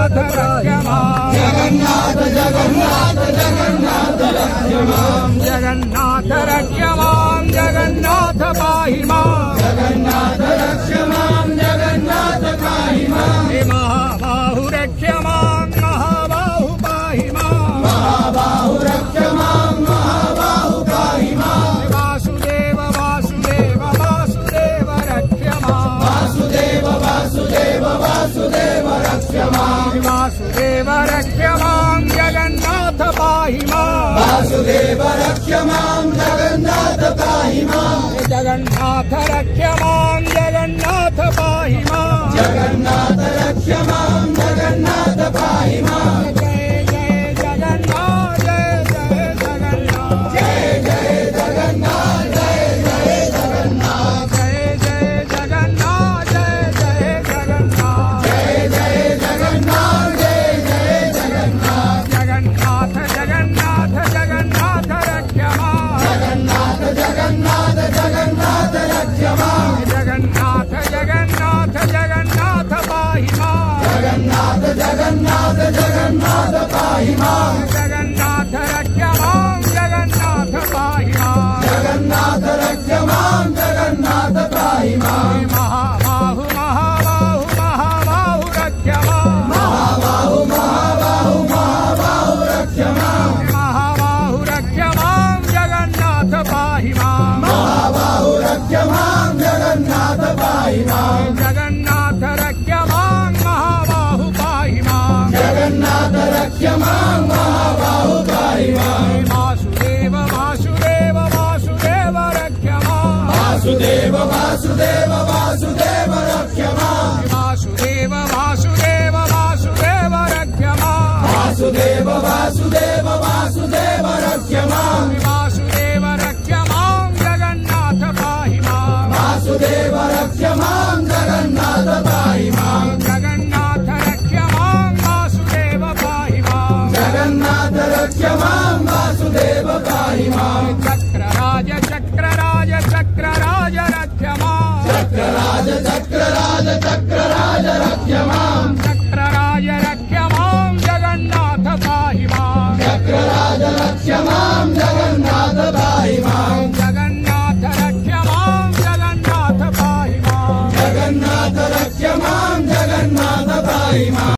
जगन्नाथ रक्ष माम् जगन्नाथ जगन्नाथ जगन्नाथ रक्ष माम् जगन्नाथ रक्ष माम् जगन्नाथ पाहि माम् जगन्नाथ रक्ष माम् जगन्नाथ पाहि माम् हे महाबाहु रक्ष माम् महाबाहु पाहि माम् महाबाहु रक्ष माम् महाबाहु पाहि माम् वासुदेव वासुदेव वासुदेव रक्ष माम् वासुदेव वासुदेव वासुदेव रक्ष माम् वासुदेव रक्ष माम् जगन्नाथ पाहि माम् वासुदेव रक्ष माम् जगन्नाथ पाहि माम् जगन्नाथ रक्ष माम् जगन्नाथ पाहि माम् जगन्नाथ रक्ष माम् जगन्नाथ पाहि माम् जय जय जगन्नाथ जय जय जगन्नाथ जय जय जगन्नाथ जय जय जगन्नाथ जय जय जगन्नाथ जय जय जगन्नाथ जय जय जगन्नाथ जय जय जगन्नाथ जगन्नाथ जगन्नाथ जगन्नाथ रक्ष माम् जगन्नाथ जगन्नाथ जगन्नाथ रक्ष माम् जगन्नाथ जगन्नाथ जगन्नाथ पाहि माम् जगन्नाथ जगन्नाथ जगन्नाथ पाहि माम् जगन्नाथ रक्ष माम् जगन्नाथ पाहि माम् जगन्नाथ रक्ष माम् जगन्नाथ पाहि माम् महाबाहु महाबाहु महाबाहु रक्ष माम् महाबाहु महाबाहु महाबाहु रक्ष माम् महाबाहु रक्ष माम् जगन्नाथ पाहि माम् महाबाहु रक्ष माम् जगन्नाथ पाहि माम् जगन्नाथ रक्ष माम् महाबाहु पाहि माम् जगन्नाथ रक्ष माम् महाबाहु पाहि माम् वासुदेव वासुदेव वासुदेव रक्ष माम् वासुदेव वासुदेव वासुदेव रक्ष माम् वासुदेव वासुदेव वासुदेव रक्ष माम् वासुदेव वासुदेव वासुदेव रक्ष माम् वासुदेव रक्ष माम् जगन्नाथ पाहि माम् वासुदेव रक्ष माम् जगन्नाथ पाहि माम् जगन्नाथ रक्ष माम् वासुदेव पाहि माम् जगन्नाथ रक्ष माम् वासुदेव पाहि माम् चक्रराज चक्रराज चक्रराज रक्ष माम् चक्रराज चक्रराज चक्रराज रक्ष माम् चक्रराज रक्ष माम् जगन्नाथ पाहि माम् चक्रराज रक्ष माम् जगन्नाथ पाहि माम् जगन्नाथ रक्ष माम् जगन्नाथ पाहि माम् जगन्नाथ रक्ष माम् जगन्नाथ पाहि माम्